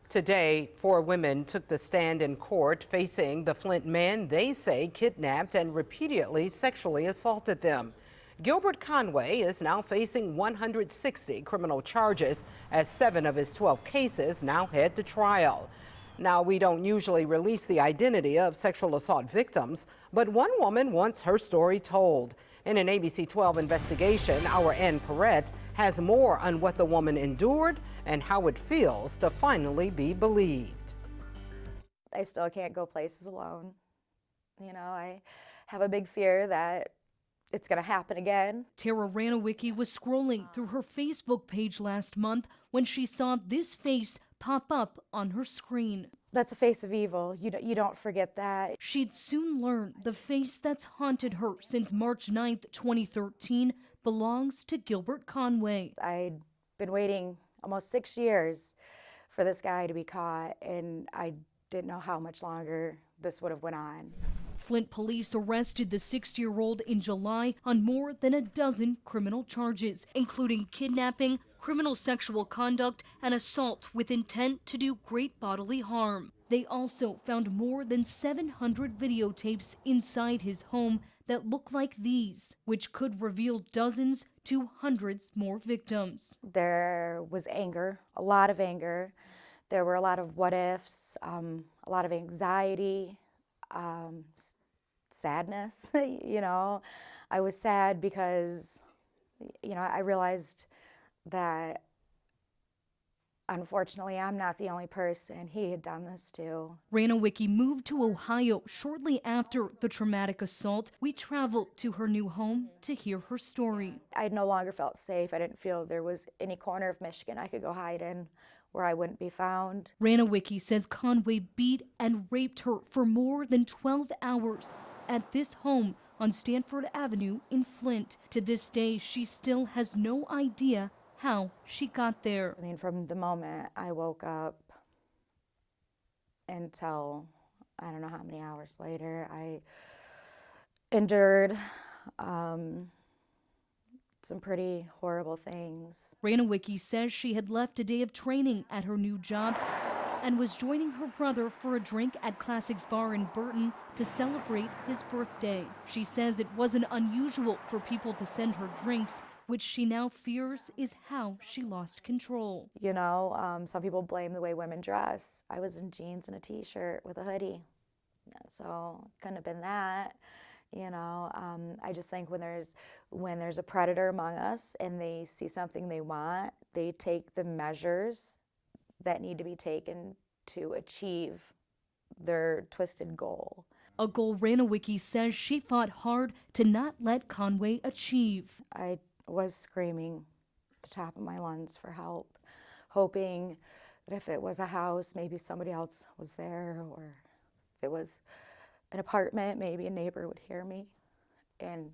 Today, 4 women took the stand in court facing the Flint man they say kidnapped and repeatedly sexually assaulted them. Gilbert Conway is now facing 160 criminal charges as 7 of his 12 cases now head to trial. Now, we don't usually release the identity of sexual assault victims, but one woman wants her story told. In an ABC 12 investigation, our Ann Perrette has more on what the woman endured and how it feels to finally be believed. I still can't go places alone. You know, I have a big fear that it's going to happen again. Tara Ranowicki was scrolling through her Facebook page last month when she saw this face pop up on her screen. That's a face of evil. You don't forget that. She'd soon learn the face that's haunted her since March 9th, 2013 belongs to Gilbert Conway. I'd been waiting almost 6 years for this guy to be caught, and I didn't know how much longer this would have went on. Flint police arrested the 60-year-old in July on more than a dozen criminal charges, including kidnapping, criminal sexual conduct, and assault with intent to do great bodily harm. They also found more than 700 videotapes inside his home that look like these, which could reveal dozens to hundreds more victims. There was anger, a lot of anger. There were a lot of what ifs, a lot of anxiety, sadness. You know, I was sad because, you know, I realized that unfortunately I'm not the only person he had done this to. Ranowicki moved to Ohio shortly after the traumatic assault. We traveled to her new home to hear her story. I no longer felt safe. I didn't feel there was any corner of Michigan I could go hide in where I wouldn't be found. Ranowicki says Conway beat and raped her for more than 12 hours at this home on Stanford Avenue in Flint. To this day, she still has no idea how she got there. I mean, from the moment I woke up until I don't know how many hours later, I endured some pretty horrible things. Ranowicki says she had left a day of training at her new job and was joining her brother for a drink at Classics Bar in Burton to celebrate his birthday. She says it wasn't unusual for people to send her drinks, which she now fears is how she lost control. You know, some people blame the way women dress. I was in jeans and a t-shirt with a hoodie, so it couldn't have been that. You know, I just think when there's a predator among us and they see something they want, they take the measures that need to be taken to achieve their twisted goal. A goal Ranowicki says she fought hard to not let Conway achieve. I was screaming at the top of my lungs for help, hoping that if it was a house, maybe somebody else was there, or if it was an apartment, maybe a neighbor would hear me. And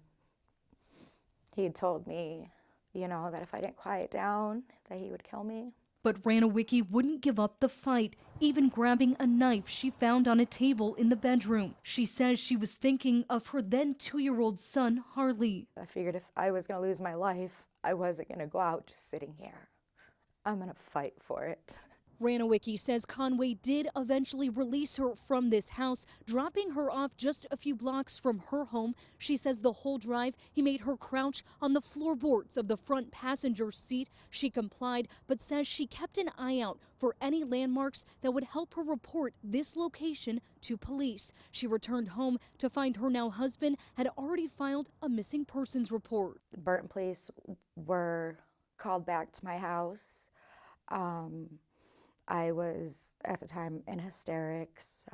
he had told me, you know, that if I didn't quiet down, that he would kill me. But Ranowicki wouldn't give up the fight, even grabbing a knife she found on a table in the bedroom. She says she was thinking of her then 2-year-old son, Harley. I figured if I was going to lose my life, I wasn't going to go out just sitting here. I'm going to fight for it. Ranowicki says Conway did eventually release her from this house, dropping her off just a few blocks from her home. She says the whole drive, he made her crouch on the floorboards of the front passenger seat. She complied, but says she kept an eye out for any landmarks that would help her report this location to police. She returned home to find her now husband had already filed a missing persons report. The Burton police were called back to my house. I was, at the time, in hysterics,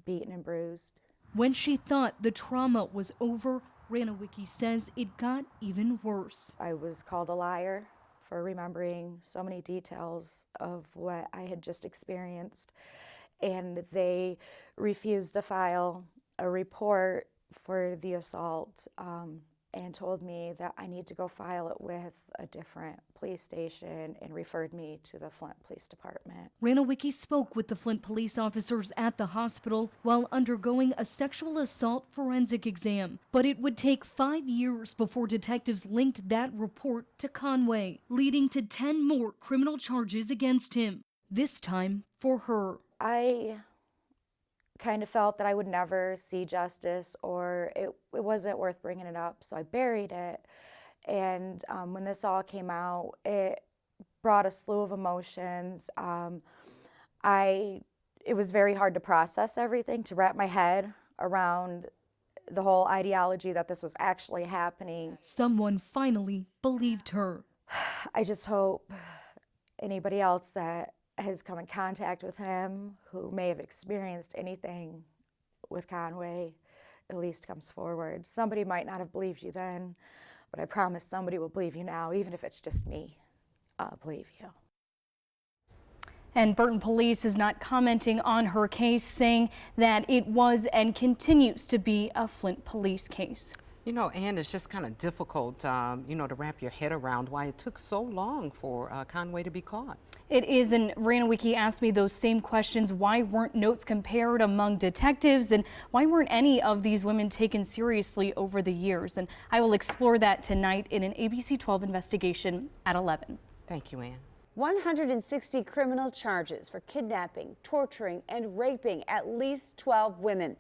beaten and bruised. When she thought the trauma was over, Ranowicki says it got even worse. I was called a liar for remembering so many details of what I had just experienced, and they refused to file a report for the assault and told me that I need to go file it with a different police station and referred me to the Flint Police Department. Ranowicki spoke with the Flint police officers at the hospital while undergoing a sexual assault forensic exam. But it would take 5 years before detectives linked that report to Conway, leading to 10 more criminal charges against him. this time for her. I kind of felt that I would never see justice, or it wasn't worth bringing it up, so I buried it. And when this all came out, it brought a slew of emotions. It was very hard to process everything, to wrap my head around the whole ideology that this was actually happening. Someone finally believed her. I just hope anybody else that has come in contact with him, who may have experienced anything with Conway, at least comes forward. Somebody might not have believed you then, but I promise somebody will believe you now, even if it's just me. I'll believe you. And Burton Police is not commenting on her case, saying that it was and continues to be a Flint Police case. You know, Ann, it's just kind of difficult, you know, to wrap your head around why it took so long for Conway to be caught. It is, and Ranawicki asked me those same questions. Why weren't notes compared among detectives, and why weren't any of these women taken seriously over the years? And I will explore that tonight in an ABC 12 investigation at 11. Thank you, Ann. 160 criminal charges for kidnapping, torturing, and raping at least 12 women.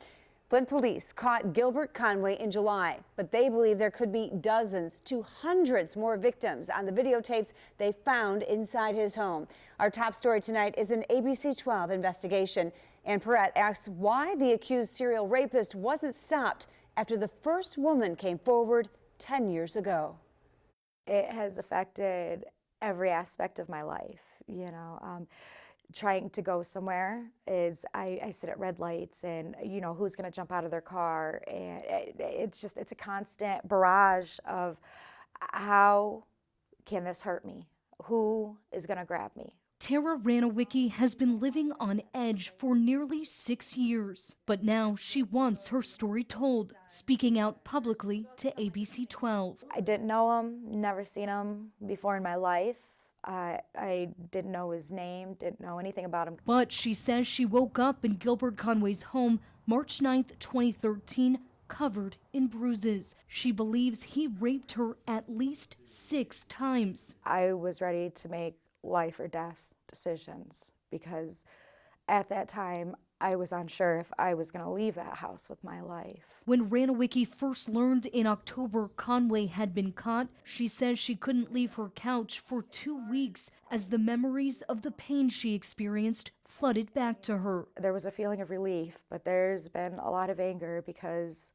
Flint police caught Gilbert Conway in July, but they believe there could be dozens to hundreds more victims on the videotapes they found inside his home. Our top story tonight is an ABC 12 investigation. Ann Perrette asks why the accused serial rapist wasn't stopped after the first woman came forward 10 years ago. It has affected every aspect of my life, you know. Trying to go somewhere is, I sit at red lights, and you know who's going to jump out of their car, and it's a constant barrage of how can this hurt me? Who is going to grab me? Tara Ranawicki has been living on edge for nearly 6 years, but now she wants her story told, speaking out publicly to ABC 12. I didn't know him, never seen him before in my life. I didn't know his name, didn't know anything about him. But she says she woke up in Gilbert Conway's home March 9th, 2013, covered in bruises. She believes he raped her at least 6 times. I was ready to make life or death decisions because at that time I was unsure if I was going to leave that house with my life. When Ranawicki first learned in October Conway had been caught, she says she couldn't leave her couch for 2 weeks as the memories of the pain she experienced flooded back to her. There was a feeling of relief, but there's been a lot of anger because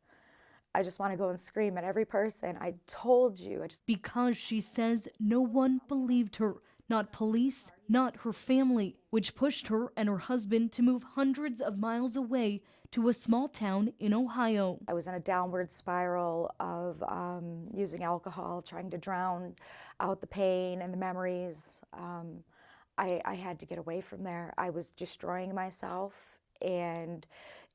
I just want to go and scream at every person. I told you. Because she says no one believed her. Not police, not her family, which pushed her and her husband to move hundreds of miles away to a small town in Ohio. I was in a downward spiral of using alcohol, trying to drown out the pain and the memories. I had to get away from there. I was destroying myself, and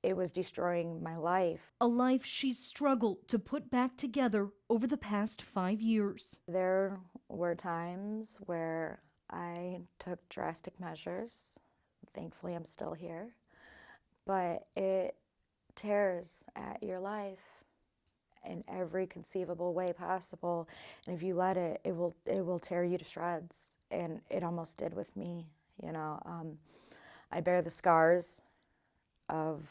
it was destroying my life. A life she struggled to put back together over the past 5 years. There were times where I took drastic measures. Thankfully, I'm still here. But it tears at your life in every conceivable way possible. And if you let it, it will tear you to shreds. And it almost did with me, you know. I bear the scars of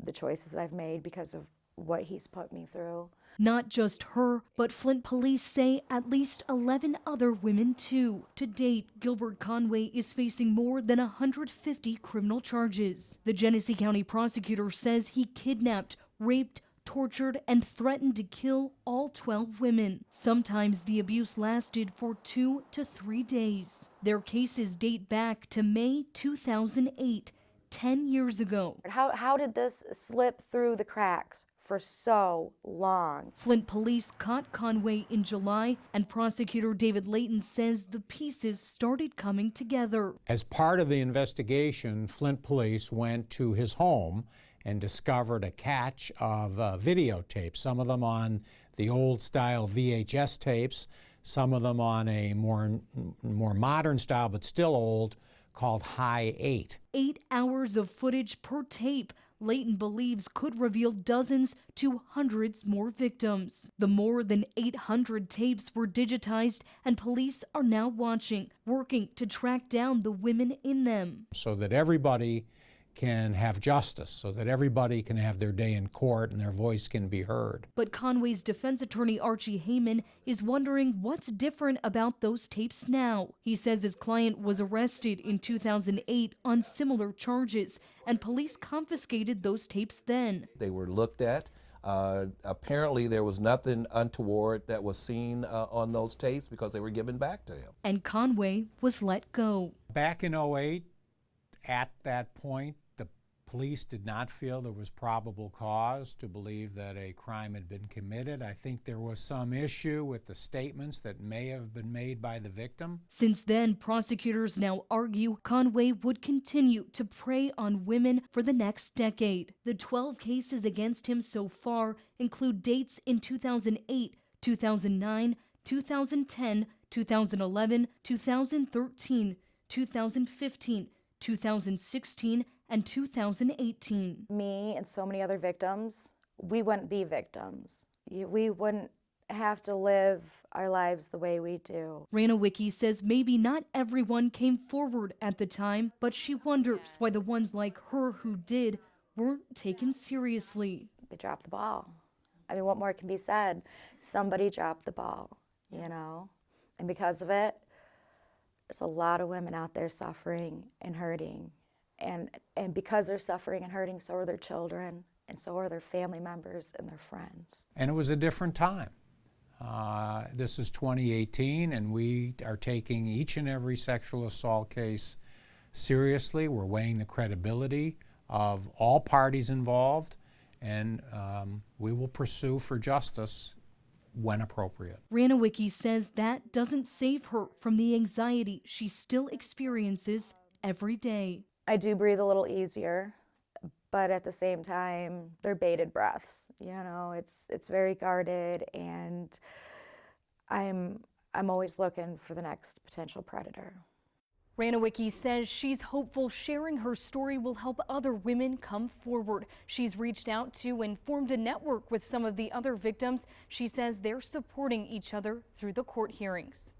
the choices I've made because of what he's put me through. Not just her, but Flint police say at least 11 other women too. To date, Gilbert Conway is facing more than 150 criminal charges. The Genesee County prosecutor says he kidnapped, raped, tortured, and threatened to kill all 12 women. Sometimes the abuse lasted for 2 to 3 days. Their cases date back to May 2008. 10 years ago. How did this slip through the cracks for so long? Flint police caught Conway in July, and prosecutor David Layton says the pieces started coming together. As part of the investigation, Flint police went to his home and discovered a catch of videotapes, some of them on the old style VHS tapes, some of them on a more modern style but still old, called High 8. 8 hours of footage per tape, Layton believes could reveal dozens to hundreds more victims. The more than 800 tapes were digitized, and police are now watching, working to track down the women in them. So that everybody can have justice, so that everybody can have their day in court and their voice can be heard. But Conway's defense attorney Archie Heyman is wondering what's different about those tapes now. He says his client was arrested in 2008 on similar charges, and police confiscated those tapes then. They were looked at. Apparently there was nothing untoward that was seen on those tapes because they were given back to him. And Conway was let go. Back in '08, at that point, the police did not feel there was probable cause to believe that a crime had been committed. I think there was some issue with the statements that may have been made by the victim. Since then, prosecutors now argue Conway would continue to prey on women for the next decade. The 12 cases against him so far include dates in 2008, 2009, 2010, 2011, 2013, 2015, 2016, and 2018. Me and so many other victims, we wouldn't be victims. We wouldn't have to live our lives the way we do. Ranowicki says maybe not everyone came forward at the time, but she wonders why the ones like her who did weren't taken seriously. They dropped the ball. I mean, what more can be said? Somebody dropped the ball, you know? And because of it, there's a lot of women out there suffering and hurting. And because they're suffering and hurting, so are their children, and so are their family members and their friends. And it was a different time. This is 2018, and we are taking each and every sexual assault case seriously. We're weighing the credibility of all parties involved, and we will pursue for justice when appropriate. Ranowicki says that doesn't save her from the anxiety she still experiences every day. I do breathe a little easier, but at the same time, they're bated breaths. You know, it's very guarded, and I'm always looking for the next potential predator. Ranowicki says she's hopeful sharing her story will help other women come forward. She's reached out to and formed a network with some of the other victims. She says they're supporting each other through the court hearings.